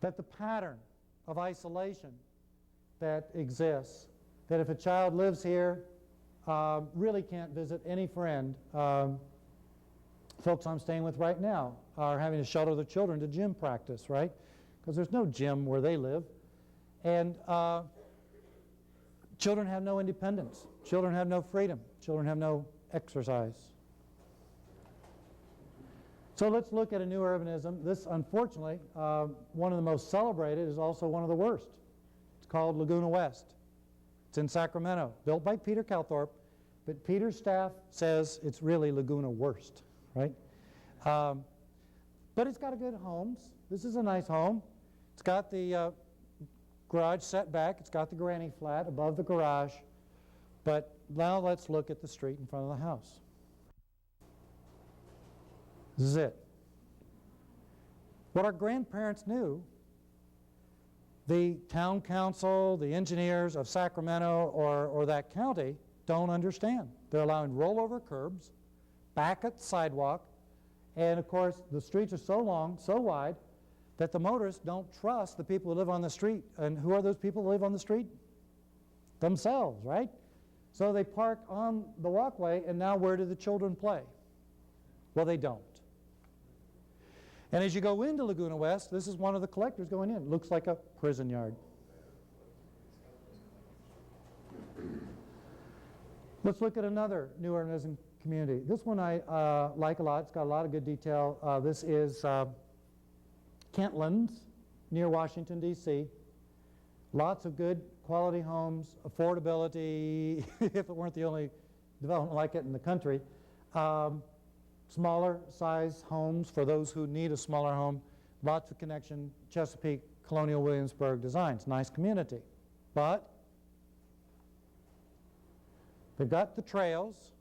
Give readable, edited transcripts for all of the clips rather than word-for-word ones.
that the pattern of isolation that exists, that if a child lives here, really can't visit any friend. Folks I'm staying with right now are having to shuttle their children to gym practice, right? Because there's no gym where they live. And children have no independence. Children have no freedom. Children have no exercise. So let's look at a new urbanism. This, unfortunately, one of the most celebrated is also one of the worst. It's called Laguna West. It's in Sacramento, built by Peter Calthorpe, but Peter's staff says it's really Laguna Worst, right? But it's got good homes. This is a nice home. It's got the garage set back. It's got the granny flat above the garage. But now let's look at the street in front of the house. This is it. What our grandparents knew, the town council, the engineers of Sacramento or that county don't understand. They're allowing rollover curbs back at the sidewalk, and of course the streets are so long, so wide, that the motorists don't trust the people who live on the street. And who are those people who live on the street? Themselves, right? So they park on the walkway, and now where do the children play? Well, they don't. And as you go into Laguna West, this is one of the collectors going in. It looks like a prison yard. Let's look at another new urbanism community. This one I like a lot. It's got a lot of good detail. This is Kentlands near Washington, D.C. Lots of good quality homes, affordability, if it weren't the only development like it in the country. Smaller size homes for those who need a smaller home. Lots of connection, Chesapeake, Colonial Williamsburg designs. Nice community. But they've got the trails.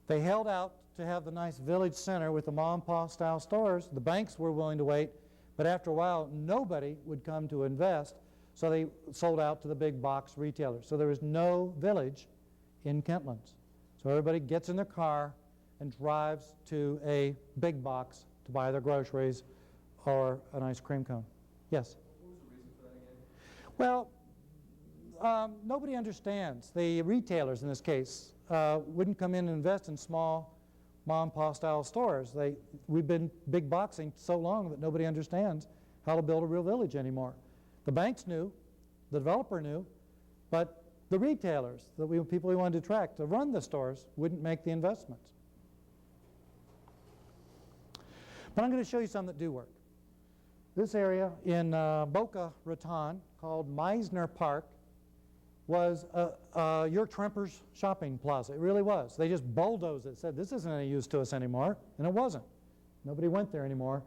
They held out to have the nice village center with the mom and pop style stores. The banks were willing to wait, but after a while nobody would come to invest, so they sold out to the big box retailers. So there is no village in Kentlands. So everybody gets in their car and drives to a big box to buy their groceries or an ice cream cone. Yes? What was the reason for that again? Well, nobody understands. The retailers in this case wouldn't come in and invest in small mom and pop style stores. We've been big boxing so long that nobody understands how to build a real village anymore. The banks knew, the developer knew, but the retailers, people we wanted to attract to run the stores, wouldn't make the investments. But I'm going to show you some that do work. This area in Boca Raton, called Meisner Park, was your Tremper's shopping plaza. It really was. They just bulldozed it, said this isn't any use to us anymore, and it wasn't. Nobody went there anymore.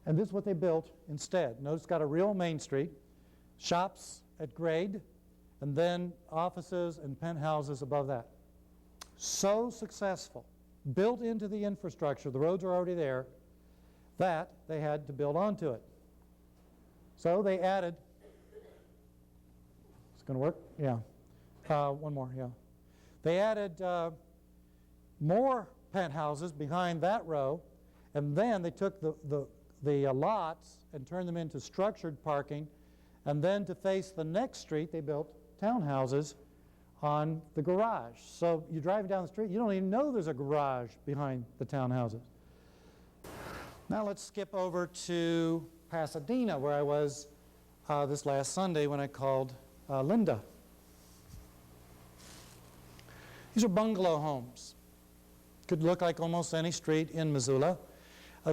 And this is what they built instead. Notice it's got a real main street, shops at grade, and then offices and penthouses above that. So successful, built into the infrastructure, the roads are already there, that they had to build onto it. So they added, it's going to work? Yeah. One more, yeah. They added more penthouses behind that row, and then they took the lots and turned them into structured parking, and then to face the next street they built townhouses on the garage. So you're driving down the street, you don't even know there's a garage behind the townhouses. Now let's skip over to Pasadena, where I was this last Sunday when I called Linda. These are bungalow homes. Could look like almost any street in Missoula.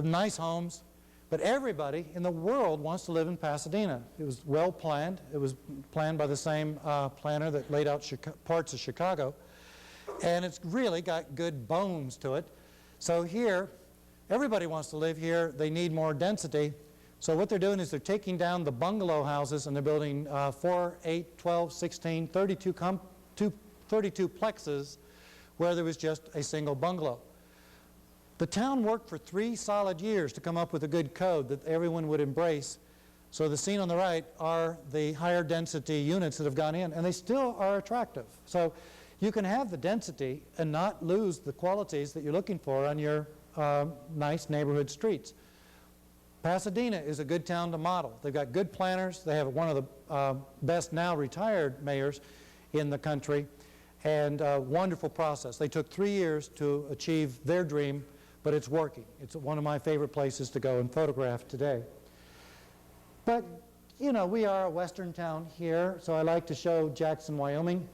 Nice homes, but everybody in the world wants to live in Pasadena. It was well planned. It was planned by the same planner that laid out parts of Chicago. And it's really got good bones to it. So here, everybody wants to live here. They need more density. So what they're doing is they're taking down the bungalow houses and they're building 4, 8, 12, 16, 32 plexes where there was just a single bungalow. The town worked for 3 solid years to come up with a good code that everyone would embrace. So the scene on the right are the higher density units that have gone in, and they still are attractive. So you can have the density and not lose the qualities that you're looking for on your nice neighborhood streets. Pasadena is a good town to model. They've got good planners. They have one of the best now retired mayors in the country, and a wonderful process. They took 3 years to achieve their dream, but it's working. It's one of my favorite places to go and photograph today. But, you know, we are a western town here, so I like to show Jackson, Wyoming.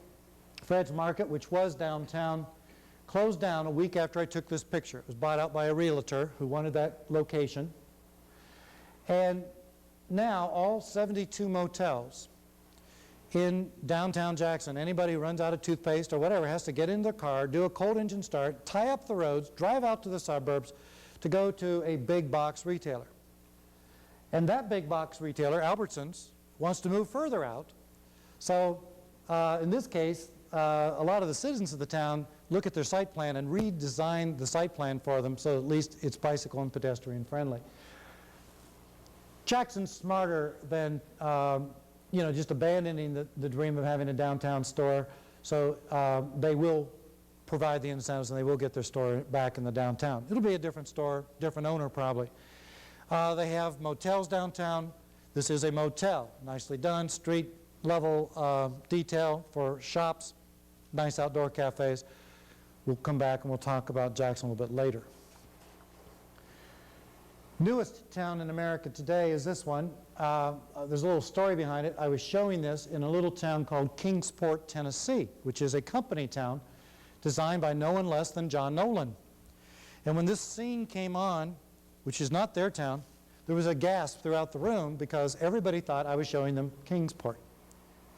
Fred's Market, which was downtown, closed down a week after I took this picture. It was bought out by a realtor who wanted that location. And now all 72 motels in downtown Jackson, anybody who runs out of toothpaste or whatever has to get in their car, do a cold engine start, tie up the roads, drive out to the suburbs to go to a big box retailer. And that big box retailer, Albertsons, wants to move further out. So in this case, a lot of the citizens of the town look at their site plan and redesign the site plan for them so at least it's bicycle and pedestrian friendly. Jackson's smarter than you know, just abandoning the dream of having a downtown store, so they will provide the incentives and they will get their store back in the downtown. It'll be a different store, different owner probably. They have motels downtown. This is a motel, nicely done, street level detail for shops, nice outdoor cafes. We'll come back and we'll talk about Jackson a little bit later. Newest town in America today is this one. There's a little story behind it. I was showing this in a little town called Kingsport, Tennessee, which is a company town designed by no one less than John Nolan. And when this scene came on, which is not their town, there was a gasp throughout the room because everybody thought I was showing them Kingsport.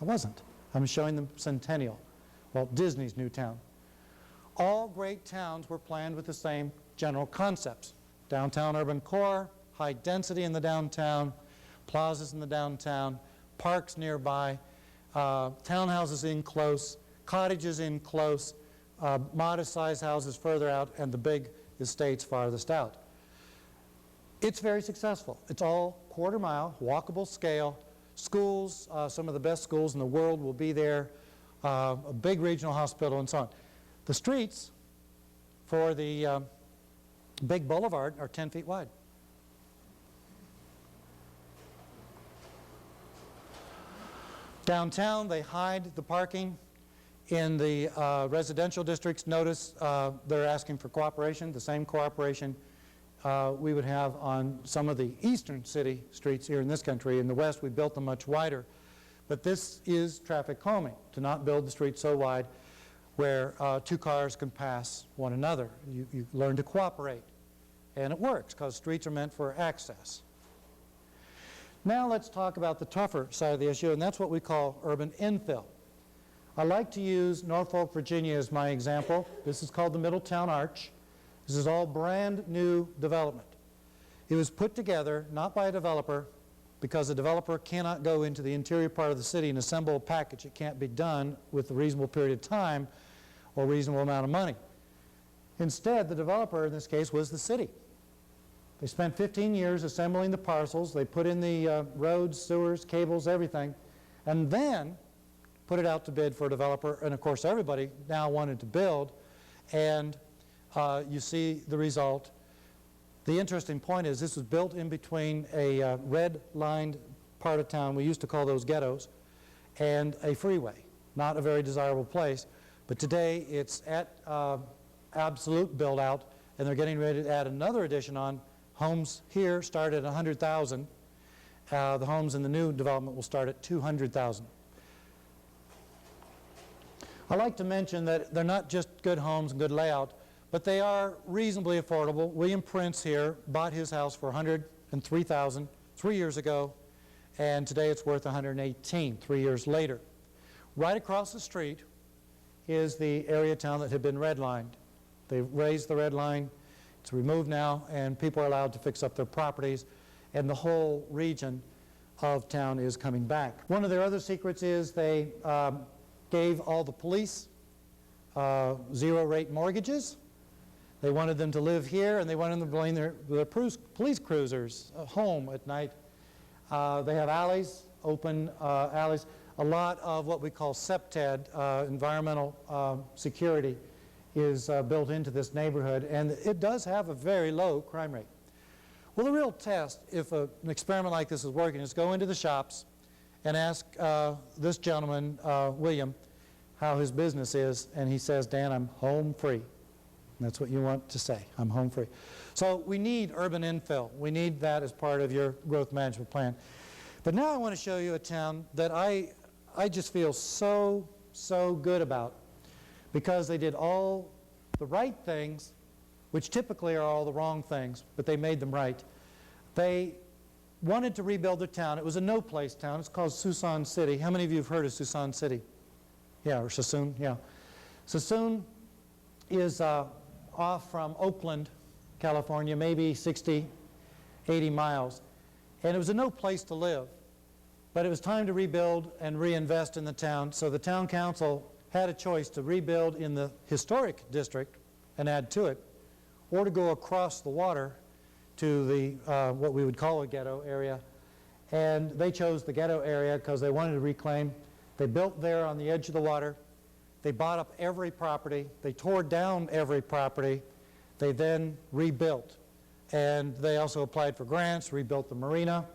I wasn't. I was showing them Centennial, Walt Disney's new town. All great towns were planned with the same general concepts. Downtown urban core, high density in the downtown, plazas in the downtown, parks nearby, townhouses in close, cottages in close, modest-sized houses further out, and the big estates farthest out. It's very successful. It's all quarter-mile, walkable scale. Schools, some of the best schools in the world will be there, a big regional hospital, and so on. The streets for the big boulevard are 10 feet wide. Downtown, they hide the parking. In the residential districts, notice they're asking for cooperation, the same cooperation we would have on some of the eastern city streets here in this country. In the west, we built them much wider. But this is traffic calming, to not build the streets so wide where two cars can pass one another. You learn to cooperate. And it works, because streets are meant for access. Now let's talk about the tougher side of the issue, and that's what we call urban infill. I like to use Norfolk, Virginia as my example. This is called the Middletown Arch. This is all brand new development. It was put together not by a developer, because a developer cannot go into the interior part of the city and assemble a package. It can't be done with a reasonable period of time or reasonable amount of money. Instead, the developer in this case was the city. They spent 15 years assembling the parcels. They put in the roads, sewers, cables, everything, and then put it out to bid for a developer. And of course, everybody now wanted to build, and you see the result. The interesting point is this was built in between a red-lined part of town, we used to call those ghettos, and a freeway. Not a very desirable place, but today it's at absolute build-out, and they're getting ready to add another addition on. Homes here start at 100,000. The homes in the new development will start at 200,000. I like to mention that they're not just good homes and good layout, but they are reasonably affordable. William Prince here bought his house for $103,000 3 years ago, and today it's worth $118,000 3 years later. Right across the street is the area town that had been redlined. They raised the red line. It's removed now, and people are allowed to fix up their properties, and the whole region of town is coming back. One of their other secrets is they gave all the police zero-rate mortgages. They wanted them to live here, and they wanted them to bring their police cruisers home at night. They have alleys, open alleys. A lot of what we call SEPTAD, environmental security, is built into this neighborhood, and it does have a very low crime rate. Well, the real test, if an experiment like this is working, is go into the shops and ask this gentleman, William, how his business is, and he says, Dan, I'm home free. And that's what you want to say, I'm home free. So we need urban infill. We need that as part of your growth management plan. But now I want to show you a town that I just feel so good about, because they did all the right things, which typically are all the wrong things, but they made them right. They wanted to rebuild their town. It was a no-place town. It's called Suisun City. How many of you have heard of Suisun City? Yeah, or Suisun, yeah. Suisun is off from Oakland, California, maybe 60, 80 miles. And it was a no place to live. But it was time to rebuild and reinvest in the town. So the town council had a choice to rebuild in the historic district and add to it, or to go across the water to the what we would call a ghetto area. And they chose the ghetto area because they wanted to reclaim. They built there on the edge of the water. They bought up every property. They tore down every property. They then rebuilt. And they also applied for grants, rebuilt the marina.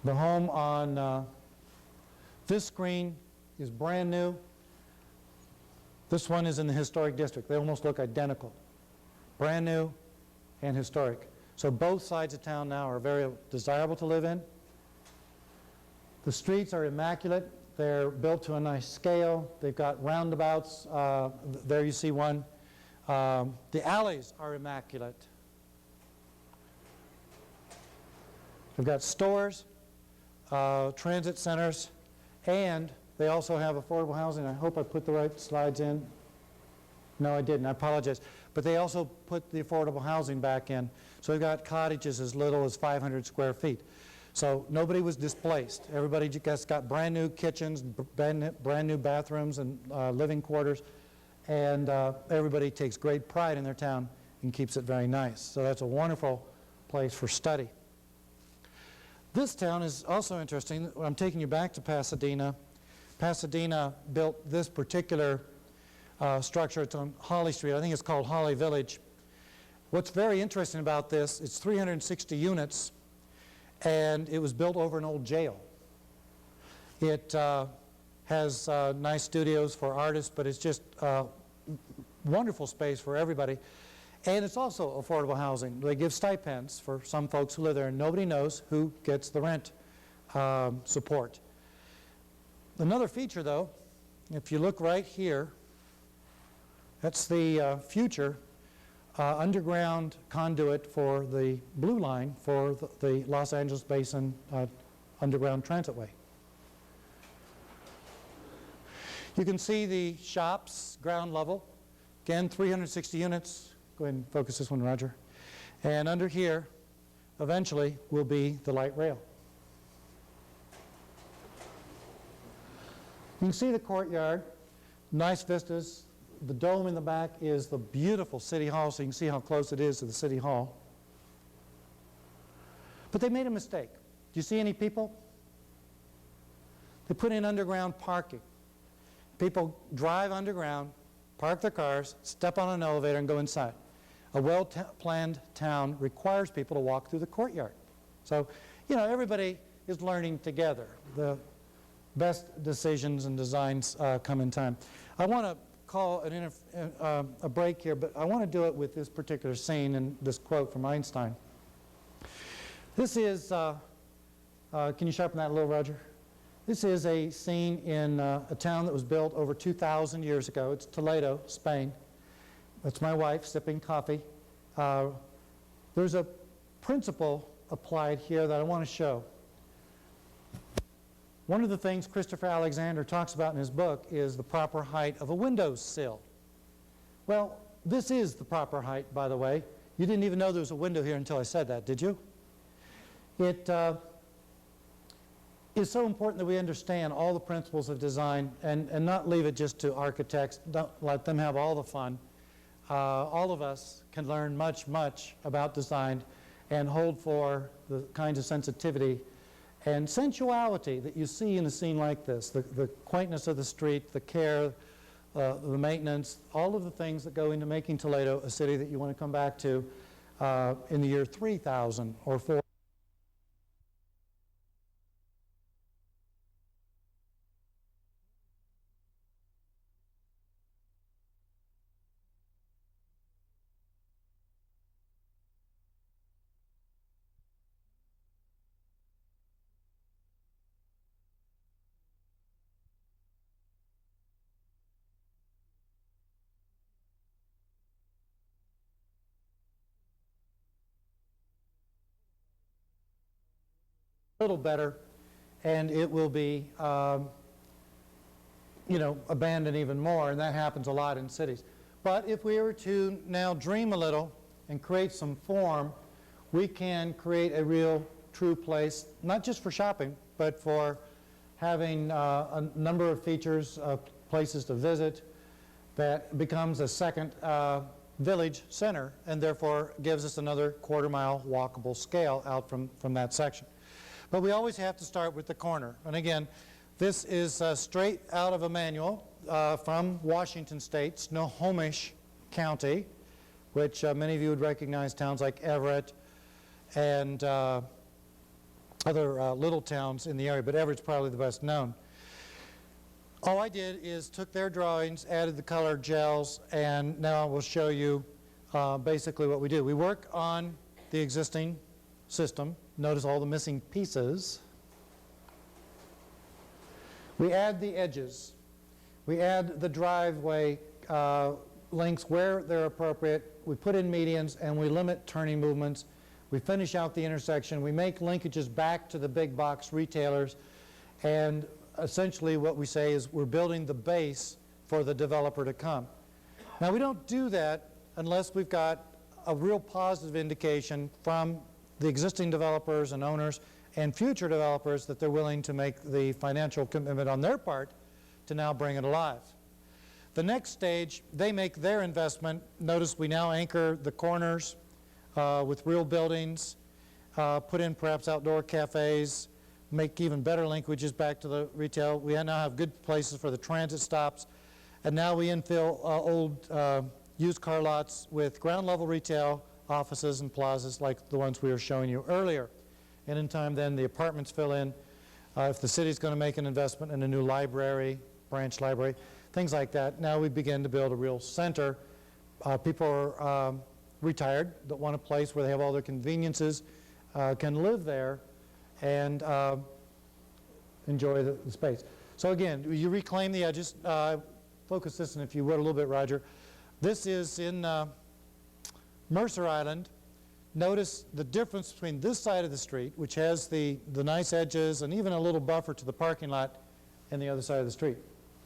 The home on this screen is brand new. This one is in the historic district. They almost look identical. Brand new and historic. So both sides of town now are very desirable to live in. The streets are immaculate. They're built to a nice scale. They've got roundabouts. There you see one. The alleys are immaculate. They've got stores, transit centers, and they also have affordable housing. I hope I put the right slides in. No, I didn't. I apologize. But they also put the affordable housing back in. So they've got cottages as little as 500 square feet. So nobody was displaced. Everybody just got brand new kitchens, brand new bathrooms and living quarters, and everybody takes great pride in their town and keeps it very nice. So that's a wonderful place for study. This town is also interesting. I'm taking you back to Pasadena. Pasadena built this particular structure. It's on Holly Street. I think it's called Holly Village. What's very interesting about this, it's 360 units, and it was built over an old jail. It has nice studios for artists, but it's just wonderful space for everybody. And it's also affordable housing. They give stipends for some folks who live there, and nobody knows who gets the rent support. Another feature, though, if you look right here, that's the future underground conduit for the Blue Line for the Los Angeles Basin Underground Transitway. You can see the shops, ground level. Again, 360 units. Go ahead and focus this one, Roger. And under here, eventually, will be the light rail. You can see the courtyard, nice vistas. The dome in the back is the beautiful City Hall, so you can see how close it is to the City Hall. But they made a mistake. Do you see any people? They put in underground parking. People drive underground, park their cars, step on an elevator, and go inside. A well-planned town requires people to walk through the courtyard. So, you know, everybody is learning together. The best decisions and designs come in time. I want to call a break here, but I want to do it with this particular scene and this quote from Einstein. This is, can you sharpen that a little, Roger? This is a scene in a town that was built over 2,000 years ago. It's Toledo, Spain. That's my wife sipping coffee. There's a principle applied here that I want to show. One of the things Christopher Alexander talks about in his book is the proper height of a windowsill. Well, this is the proper height, by the way. You didn't even know there was a window here until I said that, did you? It is so important that we understand all the principles of design and not leave it just to architects. Don't let them have all the fun. All of us can learn much about design and hold for the kinds of sensitivity and sensuality that you see in a scene like this, the quaintness of the street, the care, the maintenance, all of the things that go into making Toledo a city that you want to come back to. in the year 3000 or 4. Little better, and it will be, abandoned even more, and that happens a lot in cities. But if we were to now dream a little and create some form, we can create a real, true place, not just for shopping, but for having a number of features, places to visit, that becomes a second village center, and therefore gives us another quarter-mile walkable scale out from that section. But we always have to start with the corner. And again, this is straight out of a manual from Washington State, Snohomish County, which many of you would recognize towns like Everett and other little towns in the area, but Everett's probably the best known. All I did is took their drawings, added the color gels, and now I will show you basically what we do. We work on the existing system. Notice all the missing pieces. We add the edges. We add the driveway lengths where they're appropriate. We put in medians and we limit turning movements. We finish out the intersection. We make linkages back to the big box retailers. And essentially what we say is we're building the base for the developer to come. Now we don't do that unless we've got a real positive indication from the existing developers and owners and future developers that they're willing to make the financial commitment on their part to now bring it alive. The next stage, they make their investment. Notice we now anchor the corners with real buildings, put in perhaps outdoor cafes, make even better linkages back to the retail. We now have good places for the transit stops, and now we infill old used car lots with ground level retail, offices and plazas like the ones we were showing you earlier. And in time then the apartments fill in. If the city's going to make an investment in a new library, branch library, things like that, now we begin to build a real center. People are retired that want a place where they have all their conveniences, can live there and enjoy the space. So again, you reclaim the edges. Focus this in if you would a little bit, Roger. This is in Mercer Island. Notice the difference between this side of the street, which has the nice edges and even a little buffer to the parking lot, and the other side of the street.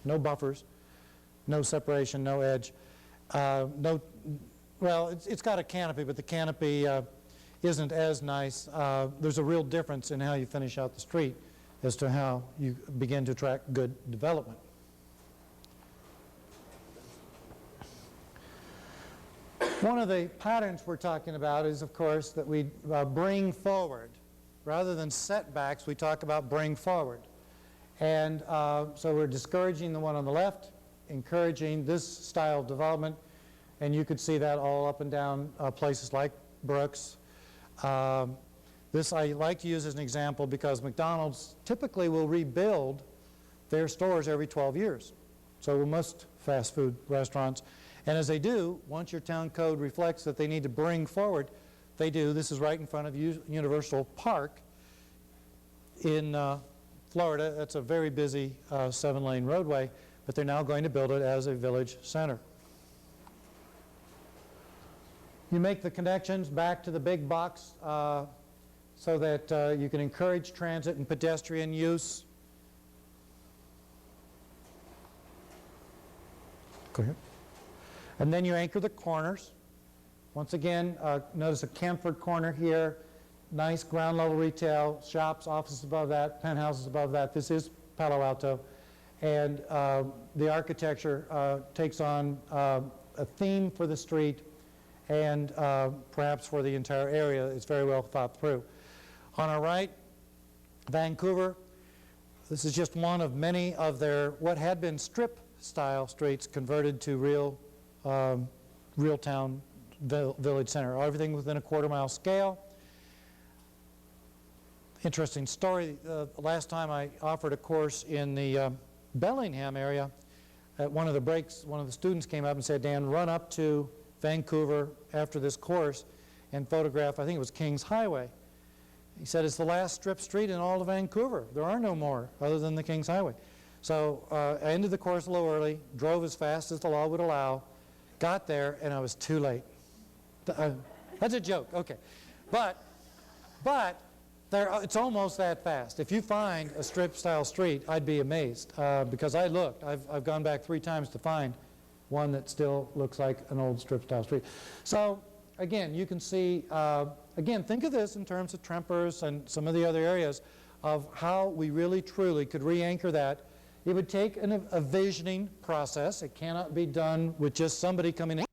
No buffers, no separation, no edge. Well, it's got a canopy, but the canopy isn't as nice. There's a real difference in how you finish out the street as to how you begin to attract good development. One of the patterns we're talking about is, of course, that we bring forward. Rather than setbacks, we talk about bring forward. And so we're discouraging the one on the left, encouraging this style of development, and you could see that all up and down places like Brooks. This I like to use as an example because McDonald's typically will rebuild their stores every 12 years. So will most fast food restaurants. And as they do, once your town code reflects that they need to bring forward, they do. This is right in front of Universal Park in Florida. That's a very busy 7-lane roadway, but they're now going to build it as a village center. You make the connections back to the big box so that you can encourage transit and pedestrian use. Go ahead. And then you anchor the corners. Once again, notice a chamfered corner here, nice ground level retail, shops, offices above that, penthouses above that. This is Palo Alto. And the architecture takes on a theme for the street and perhaps for the entire area. It's very well thought through. On our right, Vancouver. This is just one of many of their what had been strip style streets converted to real town village center, everything within a quarter-mile scale. Interesting story, last time I offered a course in the Bellingham area, at one of the breaks, one of the students came up and said, Dan, run up to Vancouver after this course and photograph, I think it was Kings Highway. He said, it's the last strip street in all of Vancouver. There are no more other than the Kings Highway. So I ended the course a little early, drove as fast as the law would allow, got there, and I was too late. That's a joke, okay. But it's almost that fast. If you find a strip-style street, I'd be amazed because I looked. I've gone back 3 times to find one that still looks like an old strip-style street. So again, you can see, again, think of this in terms of Trempers and some of the other areas of how we really truly could re-anchor that. It would take a visioning process. It cannot be done with just somebody coming in